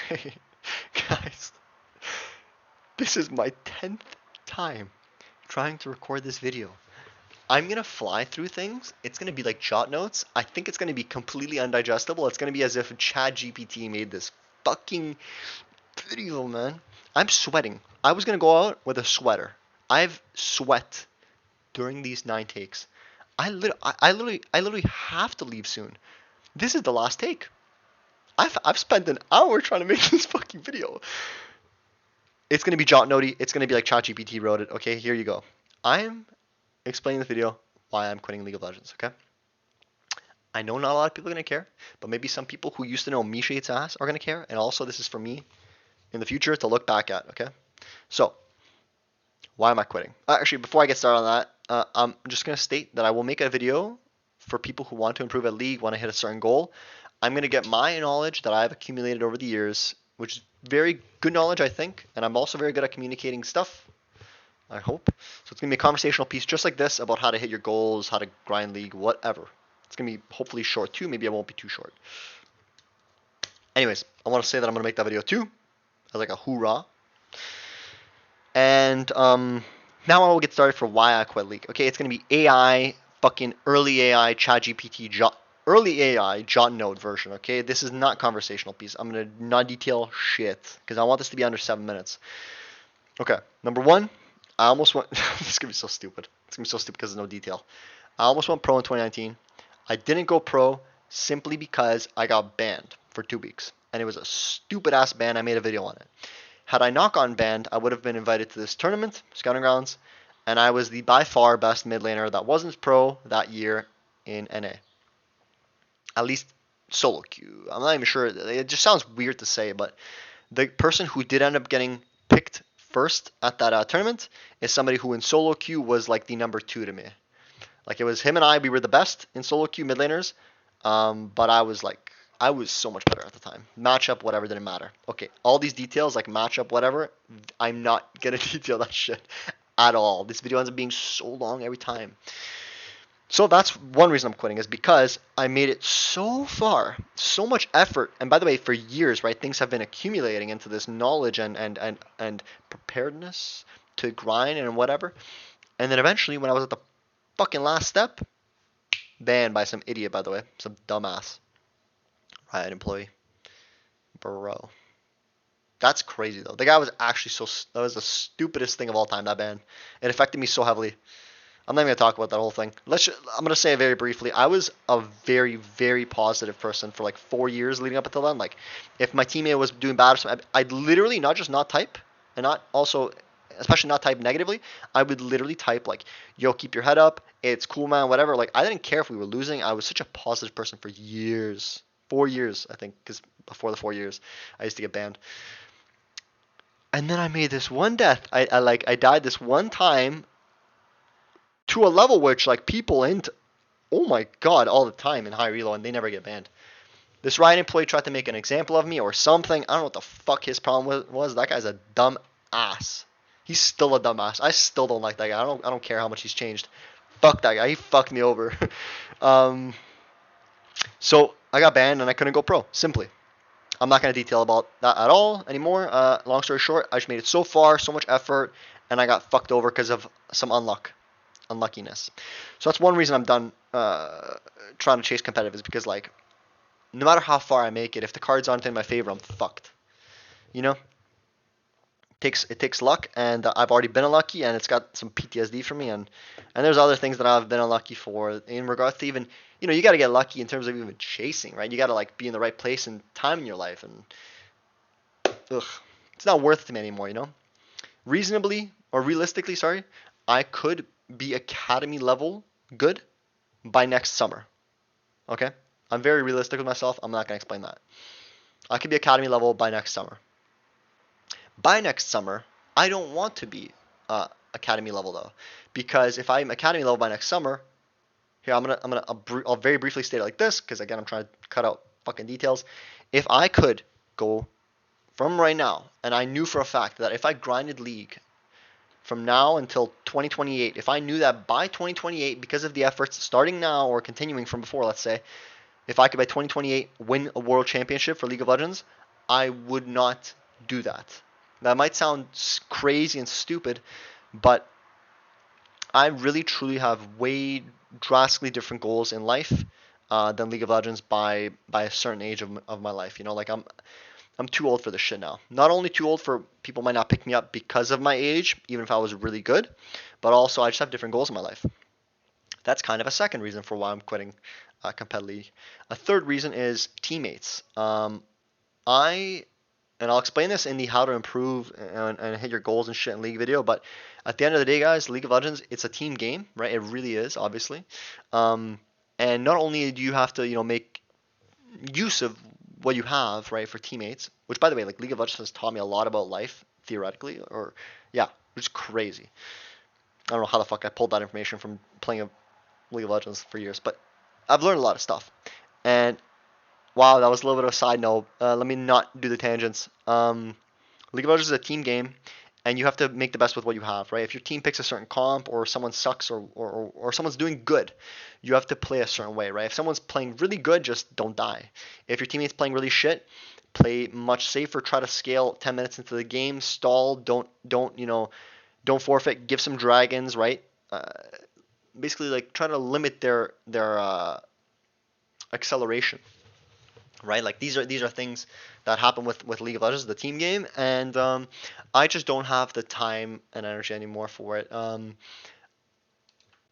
Guys, this is my 10th time trying to record this video. I'm gonna fly through things. It's gonna be like jot notes. I think it's gonna be completely undigestible. It's gonna be as if ChatGPT made this fucking video, man. I'm sweating. I was gonna go out with a sweater. I've sweat during these 9 takes. I literally have to leave soon. This is the last take. I've spent an hour trying to make this fucking video. It's gonna be jot notey. It's gonna be like ChatGPT wrote it. Okay, here you go. I'm explaining the video why I'm quitting League of Legends. Okay. I know not a lot of people are gonna care, but maybe some people who used to know Misha Yates ass are gonna care. And also, this is for me in the future to look back at. Okay. So, why am I quitting? Actually, before I get started on that, I'm just gonna state that I will make a video for people who want to improve at League, want to hit a certain goal. I'm gonna get my knowledge that I've accumulated over the years, which is very good knowledge, I think, and I'm also very good at communicating stuff. I hope. So it's gonna be a conversational piece just like this about how to hit your goals, how to grind League, whatever. It's gonna be hopefully short too. Maybe I won't be too short. Anyways, I want to say that I'm gonna make that video too, as like a hoorah. And now I will get started for why I quit League. Okay, it's gonna be AI, fucking early AI, ChatGPT, early AI, jot note version. Okay, this is not conversational piece. I'm gonna not detail shit because I want this to be under 7 minutes. Okay, number one, I almost went. This is gonna be so stupid. It's gonna be so stupid because there's no detail. I almost went pro in 2019. I didn't go pro simply because I got banned for 2 weeks, and it was a stupid ass ban. I made a video on it. Had I not gotten banned, I would have been invited to this tournament, Scouting Grounds, and I was the by far best mid laner that wasn't pro that year in NA. At least solo queue. I'm not even sure. It just sounds weird to say, but the person who did end up getting picked first at that tournament is somebody who in solo queue was like the number 2 to me. Like it was him and I. We were the best in solo queue mid laners, but I was so much better at the time. Matchup, whatever, didn't matter. Okay, all these details like matchup, whatever, I'm not gonna detail that shit at all. This video ends up being so long every time. So that's one reason I'm quitting, is because I made it so far, so much effort, and by the way, for years, right, things have been accumulating into this knowledge and preparedness to grind and whatever. And then eventually, when I was at the fucking last step, banned by some idiot, by the way, some dumbass Riot employee. Bro. That's crazy, though. The guy was actually that was the stupidest thing of all time, that ban. It affected me so heavily. I'm not even going to talk about that whole thing. I'm going to say it very briefly. I was a very, very positive person for like 4 years leading up until then. Like, if my teammate was doing bad or something, I'd literally not just not type, and not also, especially not type negatively, I would literally type like, yo, keep your head up, it's cool, man, whatever. Like, I didn't care if we were losing. I was such a positive person for years. 4 years, I think, because before the 4 years, I used to get banned. And then I made this one death. I died this one time to a level which like people into, oh my god, all the time in high relo, and they never get banned. This Riot employee tried to make an example of me or something. I don't know what the fuck his problem was. That guy's a dumb ass. He's still a dumb ass. I still don't like that guy. I don't care how much he's changed. Fuck that guy. He fucked me over. So I got banned and I couldn't go pro. Simply. I'm not going to detail about that at all anymore. Long story short, I just made it so far, so much effort, and I got fucked over because of some unluckiness. So that's one reason I'm done trying to chase competitive, is because like, no matter how far I make it, if the cards aren't in my favor, I'm fucked. You know? It takes luck, and I've already been unlucky, and it's got some PTSD for me, and there's other things that I've been unlucky for in regards to even, you know, you got to get lucky in terms of even chasing, right? You got to like be in the right place and time in your life, and it's not worth it to me anymore, you know? Realistically, sorry, I could be academy level good by next summer. Okay? I'm very realistic with myself. I'm not going to explain that. I could be academy level by next summer. By next summer, I don't want to be academy level though, because if I'm academy level by next summer, here I'll very briefly state it like this, because again I'm trying to cut out fucking details. If I could go from right now, and I knew for a fact that if I grinded League from now until 2028, if I knew that by 2028, because of the efforts starting now or continuing from before, let's say, if I could by 2028 win a world championship for League of Legends, I would not do that. That might sound crazy and stupid, but I really truly have way drastically different goals in life than League of Legends by a certain age of my life. You know, like I'm too old for this shit now. Not only too old for people might not pick me up because of my age, even if I was really good, but also I just have different goals in my life. That's kind of a second reason for why I'm quitting competitive league. A third reason is teammates. I and I'll explain this in the how to improve and hit your goals and shit in League video. But at the end of the day, guys, League of Legends, it's a team game, right? It really is, obviously. Um, and not only do you have to, make use of what you have, right, for teammates, which by the way, like League of Legends has taught me a lot about life theoretically, or yeah, which is crazy. I don't know how the fuck I pulled that information from playing a League of Legends for years, but I've learned a lot of stuff. And wow, that was a little bit of a side note. Let me not do the tangents. League of Legends is a team game, and you have to make the best with what you have, right? If your team picks a certain comp, or someone sucks, or someone's doing good, you have to play a certain way, right? If someone's playing really good, just don't die. If your teammate's playing really shit, play much safer. Try to scale 10 minutes into the game. Stall. Don't forfeit. Give some dragons, right? Basically, like try to limit their acceleration, right? Like these are things that happen with League of Legends, the team game, and I just don't have the time and energy anymore for it.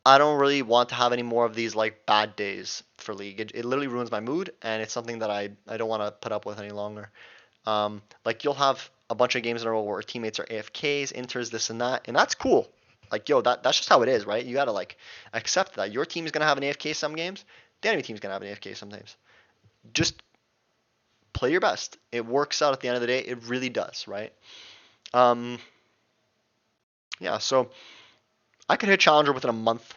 I don't really want to have any more of these like bad days for League. It literally ruins my mood, and it's something that I don't want to put up with any longer. Like you'll have a bunch of games in a row where teammates are AFKs, enters this and that, and that's cool. Like yo, that's just how it is, right? You gotta like accept that your team's gonna have an AFK some games, the enemy team's gonna have an AFK sometimes. Just play your best. It works out at the end of the day. It really does, right? Um, yeah, so I could hit Challenger within a month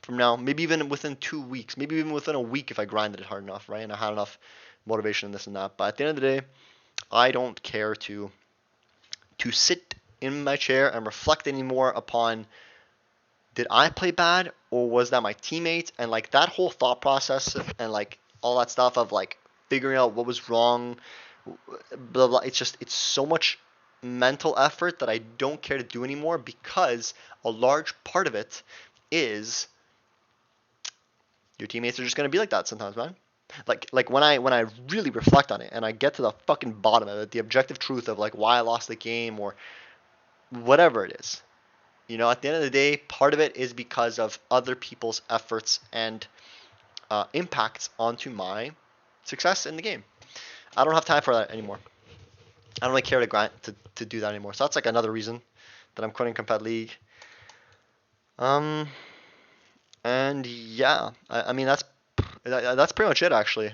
from now, maybe even within 2 weeks, maybe even within a week if I grinded it hard enough, right? And I had enough motivation and this and that. But at the end of the day, I don't care to sit in my chair and reflect anymore upon did I play bad or was that my teammate, and like that whole thought process and like all that stuff of like figuring out what was wrong, blah blah. It's so much mental effort that I don't care to do anymore, because a large part of it is your teammates are just gonna be like that sometimes, man. Like when I really reflect on it and I get to the fucking bottom of it, the objective truth of like why I lost the game or whatever it is. At the end of the day, part of it is because of other people's efforts and impacts onto my success in the game. I don't have time for that anymore. I don't really care to grind to do that anymore. So that's like another reason that I'm quitting Compet League. Um, and yeah, I mean that's pretty much it actually.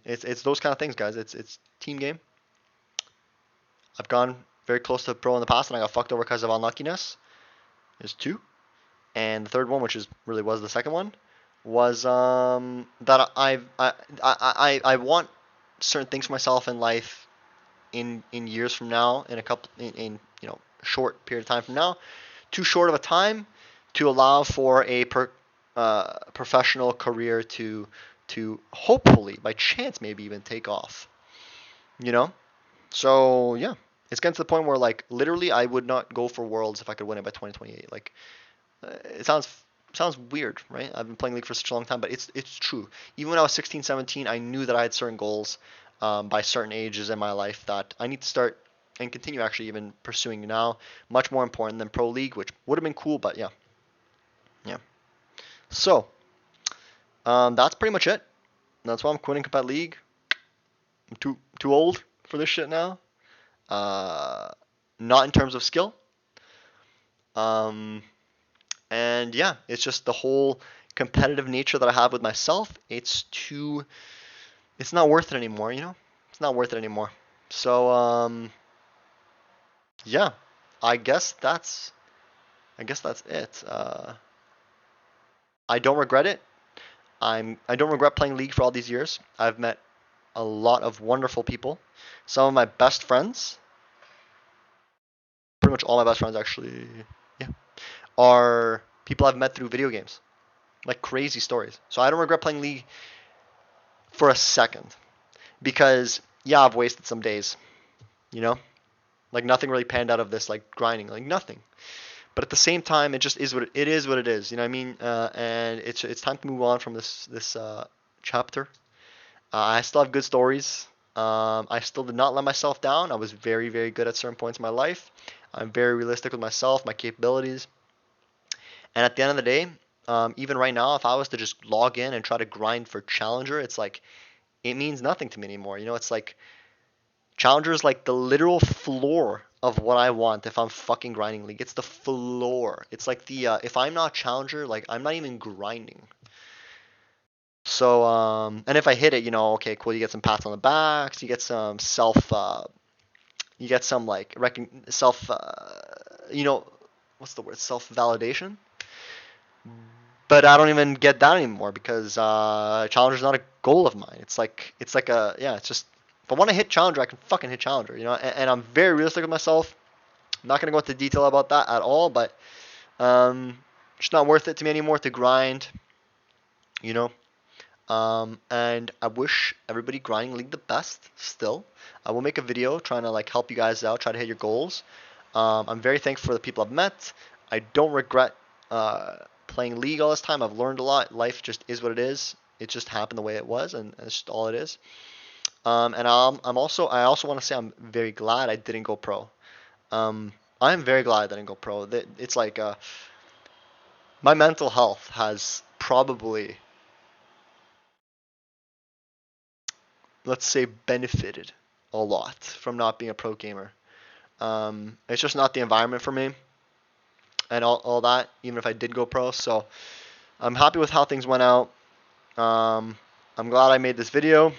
It's those kind of things, guys. It's team game. I've gone very close to pro in the past, and I got fucked over because of unluckiness. There's two, and the third one, which is really was the second one, was that I want certain things for myself in life in years from now, in a couple in short period of time from now, too short of a time to allow for a professional career to hopefully by chance maybe even take off. You know, so yeah, it's getting to the point where like literally I would not go for Worlds if I could win it by 2028. Like it sounds weird, right? I've been playing League for such a long time, but it's true. Even when I was 16, 17, I knew that I had certain goals by certain ages in my life that I need to start and continue actually even pursuing now. Much more important than Pro League, which would have been cool, but yeah, yeah. So that's pretty much it. That's why I'm quitting Compet League. I'm too old for this shit now. Not in terms of skill. Um, and yeah, it's just the whole competitive nature that I have with myself. It's not worth it anymore. It's not worth it anymore. So yeah, I guess that's it. I don't regret it. I don't regret playing League for all these years. I've met a lot of wonderful people. Some of my best friends, pretty much all my best friends actually, yeah, are people I've met through video games. Like crazy stories. So I don't regret playing League for a second, because yeah, I've wasted some days, you know? Like nothing really panned out of this like grinding, like nothing. But at the same time, it just is what it is. What it is, you know what I mean? And it's time to move on from this chapter. I still have good stories. I still did not let myself down. I was very, very good at certain points in my life. I'm very realistic with myself, my capabilities. And at the end of the day, even right now, if I was to just log in and try to grind for Challenger, it's like it means nothing to me anymore. You know, it's like Challenger is like the literal floor of what I want if I'm fucking grinding League. It's the floor. It's like the if I'm not Challenger, like I'm not even grinding. So and if I hit it, you know, okay, cool. You get some pats on the backs. You get some you get some like self, you know, what's the word? Self validation. But I don't even get that anymore because Challenger's not a goal of mine. It's like a yeah. It's just if I want to hit Challenger, I can fucking hit Challenger. You know, and I'm very realistic with myself. I'm not gonna go into detail about that at all, but it's not worth it to me anymore to grind. You know, and I wish everybody grinding League the best still. I will make a video trying to like help you guys out, try to hit your goals. I'm very thankful for the people I've met. I don't regret playing League all this time. I've learned a lot. Life just is what it is. It just happened the way it was, and that's just all it is. And I also want to say I'm very glad I didn't go pro. I'm very glad I didn't go pro. It's like my mental health has probably, let's say, benefited a lot from not being a pro gamer. It's just not the environment for me and all that, even if I did go pro. So I'm happy with how things went out. I'm glad I made this video.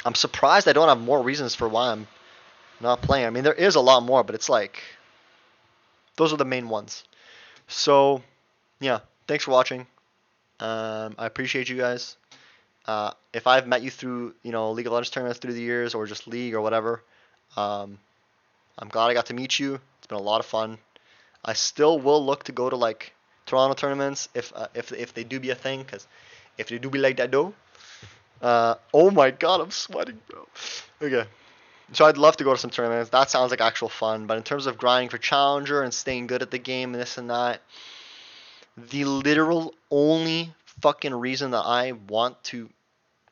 I'm surprised I don't have more reasons for why I'm not playing. I mean, there is a lot more, but it's like, those are the main ones. So, yeah, thanks for watching. I appreciate you guys. If I've met you through, you know, League of Legends tournaments through the years or just League or whatever, um, I'm glad I got to meet you. It's been a lot of fun. I still will look to go to like Toronto tournaments if they do be a thing, because if they do be like that though. Oh my god, I'm sweating, bro. Okay, so I'd love to go to some tournaments. That sounds like actual fun. But in terms of grinding for Challenger and staying good at the game and this and that, the literal only fucking reason that I want to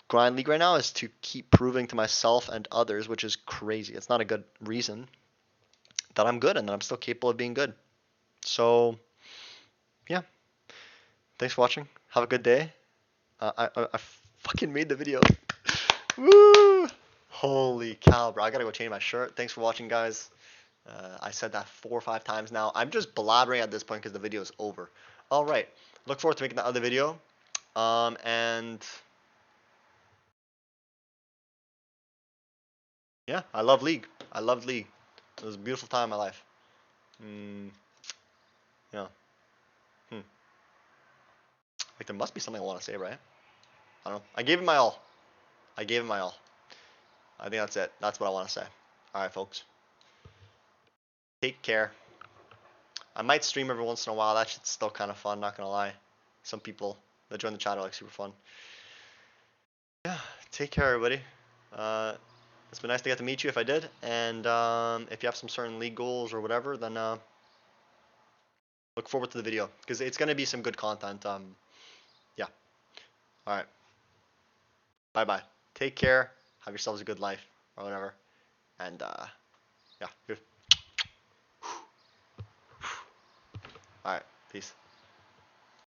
grind League right now is to keep proving to myself and others, which is crazy. It's not a good reason that I'm good and that I'm still capable of being good. So yeah, thanks for watching. Have a good day. I fucking made the video. Woo! Holy cow, bro. I gotta go change my shirt. Thanks for watching, guys. I said that 4 or 5 times now. I'm just blabbering at this point because the video is over. Alright. Look forward to making that other video. And yeah, I love League. I loved League. It was a beautiful time in my life. Yeah. Hmm. Like there must be something I want to say, right? I don't know. I gave it my all. I gave it my all. I think that's it. That's what I want to say. Alright, folks. Take care. I might stream every once in a while. That shit's still kind of fun, not gonna lie. Some people that join the chat are like super fun. Yeah, take care, everybody. It's been nice to get to meet you if I did. And if you have some certain league goals or whatever, then look forward to the video because it's gonna be some good content. Yeah. All right. Bye bye. Take care. Have yourselves a good life or whatever. And yeah. Good. All right. Peace.